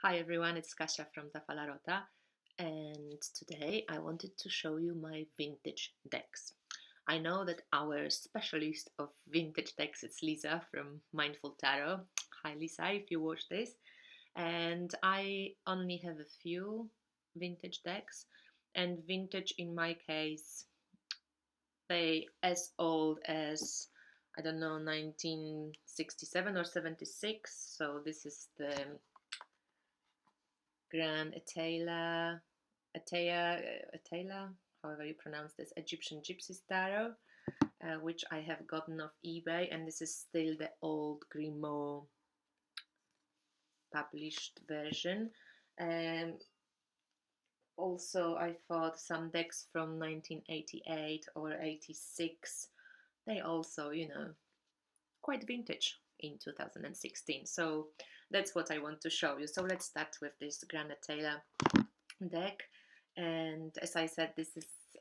Hi everyone, it's Kasia from Tafalarota, and today I wanted to show you my vintage decks. I know that our specialist of vintage decks is Lisa from Mindful Tarot. Hi Lisa, if you watch this. And I only have a few vintage decks, and vintage in my case, they as old as I don't know 1967 or 76. So this is the Grand Atela, however you pronounce this, Egyptian Gypsy Tarot, which I have gotten off eBay, and this is still the old Grimaud published version. Um, Also, I thought some decks from 1988 or 86, they also, quite vintage in 2016. So that's what I want to show you. So let's start with this Granite Taylor deck. And as I said, these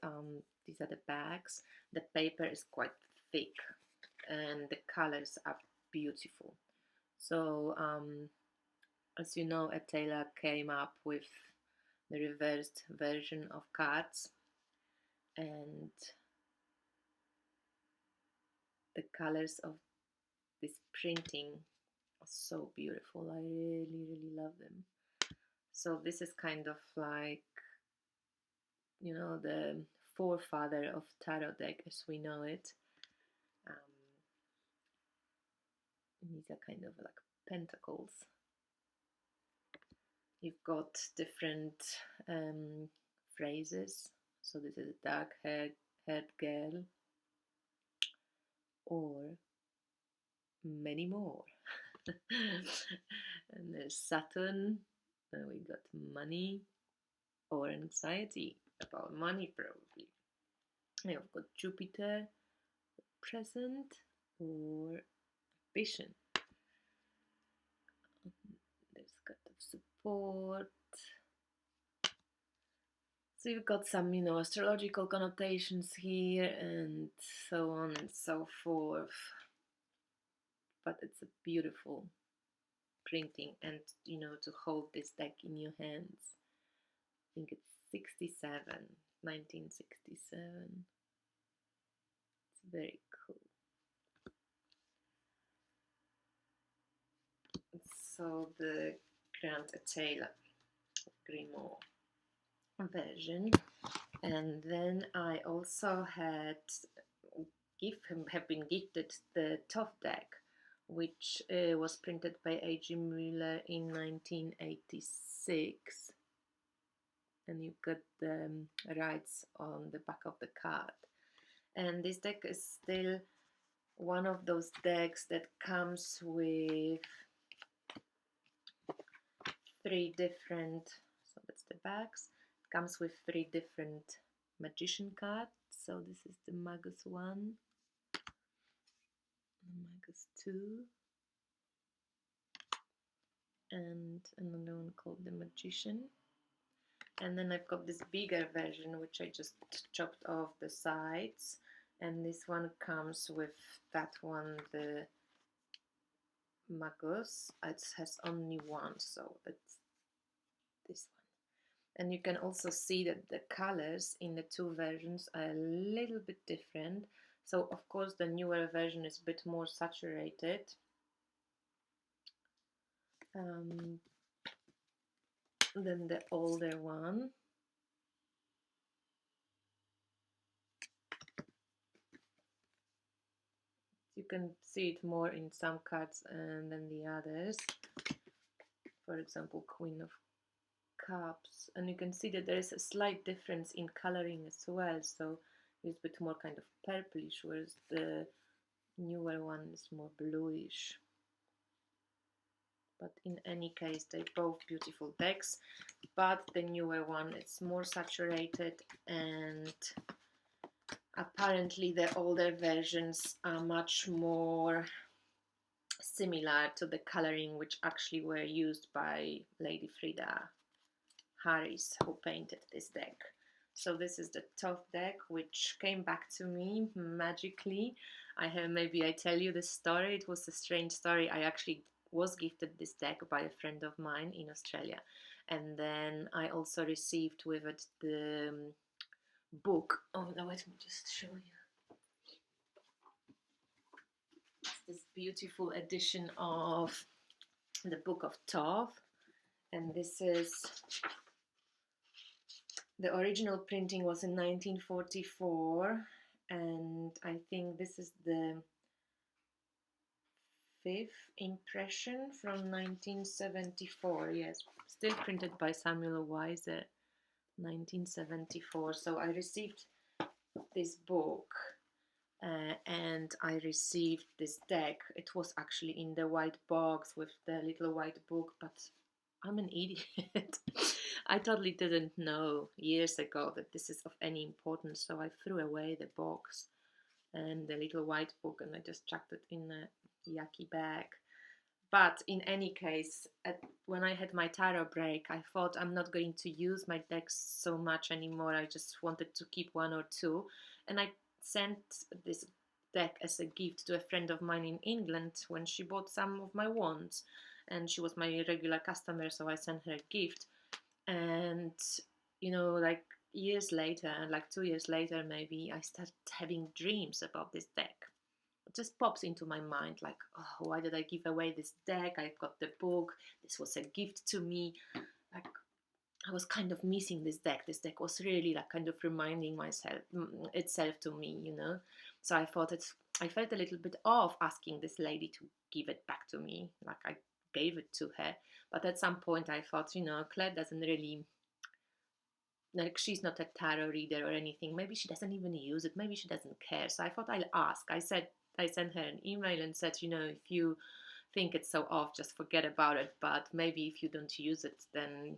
are the bags. The paper is quite thick and the colors are beautiful. So as you know, Taylor came up with the reversed version of cards, and the colors of this printing are so beautiful. I really love them. So this is kind of like, the forefather of tarot deck as we know it. Um, these are kind of like pentacles. You've got different phrases. So this is a dark haired girl, or many more. And there's Saturn, and we got money or anxiety about money, probably. You've got Jupiter, present, or ambition. There's kind of support. So you've got some, astrological connotations here and so on and so forth. But it's a beautiful printing, and, to hold this deck in your hands. I think it's 1967. It's very cool. So the Grand Taylor Grimaud version, and then I also have been gifted the Tough deck, which was printed by A.G. Müller in 1986, and you got the rights on the back of the card. And this deck is still one of those decks that comes with three different, so that's the backs, comes with three different magician cards. So this is the Magus 1, the Magus 2, and another one called the Magician. And then I've got this bigger version, which I just chopped off the sides, and this one comes with that one, the Magus. It has only one, so it's this one. And you can also see that the colors in the two versions are a little bit different. So of course the newer version is a bit more saturated. Than the older one. You can see it more in some cards than the others. For example, Queen of Cups, and you can see that there is a slight difference in coloring as well. So it's a bit more kind of purplish, whereas the newer one is more bluish. But in any case, they're both beautiful decks, but the newer one is more saturated, and apparently the older versions are much more similar to the coloring which actually were used by Lady Frida Harris, who painted this deck. So this is the Tough deck, which came back to me magically. Maybe I tell you the story. It was a strange story. I actually was gifted this deck by a friend of mine in Australia, and then I also received with it the book. Oh no, let me just show you. It's this beautiful edition of the Book of Thoth, and this is the original printing was in 1944, and I think this is the fifth impression from 1974. Yes, still printed by Samuel Weiser, 1974. So I received this book and I received this deck. It was actually in the white box with the little white book, but I'm an idiot. I totally didn't know years ago that this is of any importance, so I threw away the box and the little white book, and I just chucked it in a yucky bag. But in any case, when I had my tarot break, I thought I'm not going to use my decks so much anymore. I just wanted to keep one or two, and I sent this deck as a gift to a friend of mine in England when she bought some of my wands, and she was my regular customer, so I sent her a gift. And like years later, like 2 years later maybe, I started having dreams about this deck. It just pops into my mind like, oh, why did I give away this deck? I got the book, this was a gift to me. Like, I was kind of missing this deck. This deck was really like kind of reminding itself to me. So I felt a little bit off asking this lady to give it back to me. Like, I gave it to her, but at some point I thought, Claire doesn't really, like, she's not a tarot reader or anything. Maybe she doesn't even use it. Maybe she doesn't care. So I thought I'll ask. I sent her an email and said, if you think it's so off, just forget about it. But maybe if you don't use it, then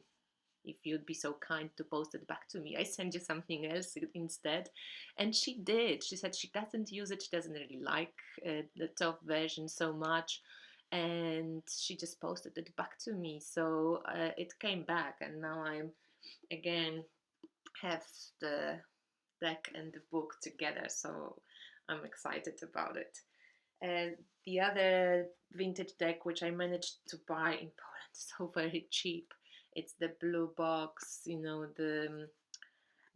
if you'd be so kind to post it back to me, I send you something else instead. And she did. She said she doesn't use it. She doesn't really like the top version so much. And she just posted it back to me. So it came back, and now I'm again have the deck and the book together, so I'm excited about it. And the other vintage deck which I managed to buy in Poland so very cheap, it's the blue box, the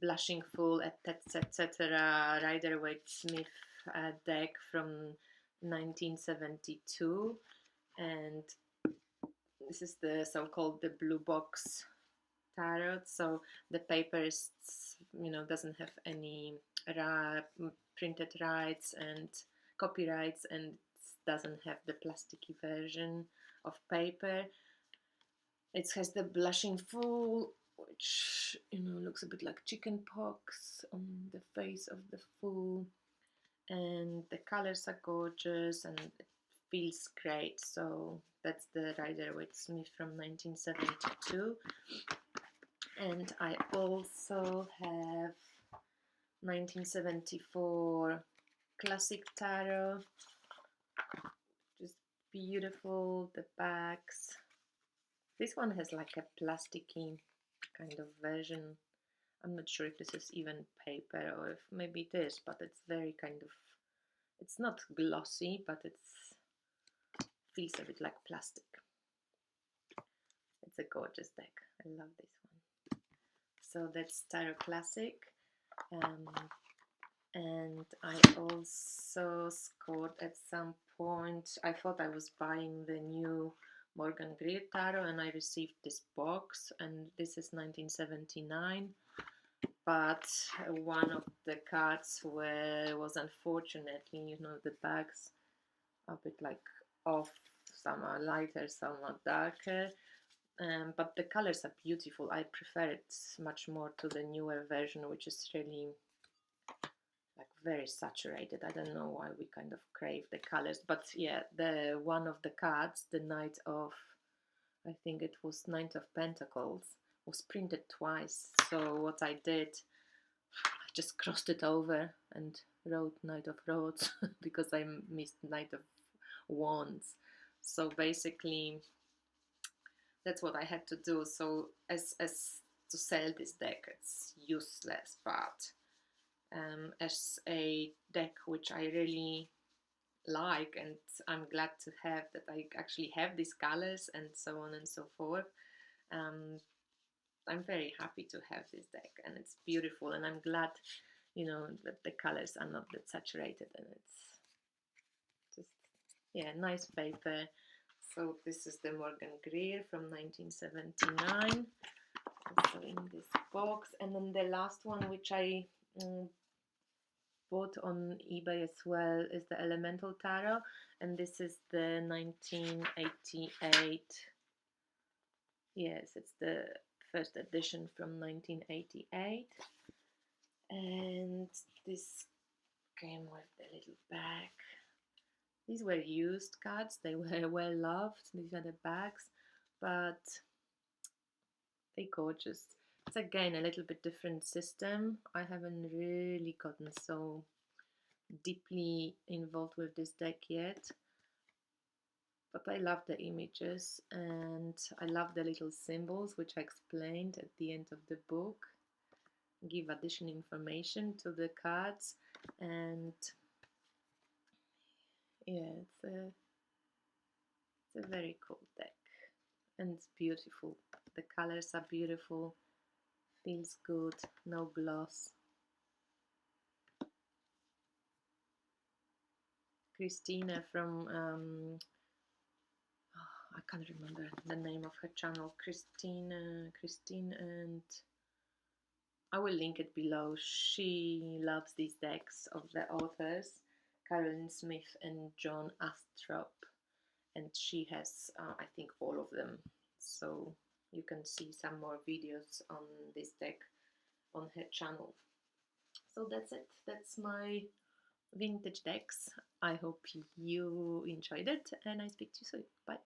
Blushing Fool, etc. Rider-Waite-Smith deck from 1972, and this is the so-called the blue box tarot. So the paper is, doesn't have any printed rights and copyrights, and doesn't have the plasticky version of paper. It has the Blushing Fool, which looks a bit like chicken pox on the face of the fool, and the colors are gorgeous and it feels great. So that's the Rider-Waite-Smith from 1972. And I also have 1974 Classic Tarot, just beautiful, the backs. This one has like a plasticky kind of version. I'm not sure if this is even paper or if maybe it is, but it's very kind of, it's not glossy, but it feels a bit like plastic. It's a gorgeous deck. I love this one. So that's Tarot Classic. And I also scored at some point, I thought I was buying the new Morgan Greer Tarot, and I received this box, and this is 1979, but one of the cards was unfortunately, the bags a bit like off, some are lighter, some are darker. But the colors are beautiful. I prefer it much more to the newer version, which is really like very saturated. I don't know why we kind of crave the colors, but yeah, the one of the cards, the Knight of, I think it was Knight of Pentacles, was printed twice. So what I did, I just crossed it over and wrote Knight of Roads because I missed Knight of Wands. So basically that's what I had to do. So as to sell this deck, it's useless, but as a deck which I really like, and I'm glad to have that I actually have these colors and so on and so forth. Um, I'm very happy to have this deck, and it's beautiful, and I'm glad, that the colors are not that saturated, and it's just, yeah, nice paper. So this is the Morgan Greer from 1979. So in this box, and then the last one, which I bought on eBay as well, is the Elemental Tarot, and this is the 1988. Yes, it's the first edition from 1988, and this came with the little bag. These were used cards, they were well loved. These are the bags, but they're gorgeous. It's again a little bit different system. I haven't really gotten so deeply involved with this deck yet, but I love the images, and I love the little symbols which I explained at the end of the book, give additional information to the cards. And yeah, it's a very cool deck, and it's beautiful. The colors are beautiful, feels good, no gloss. Christina from I can't remember the name of her channel. Christine, and I will link it below. She loves these decks of the authors, Carolyn Smith and John Astrop, and she has, I think, all of them. So you can see some more videos on this deck on her channel. So that's it. That's my vintage decks. I hope you enjoyed it, and I speak to you soon. Bye.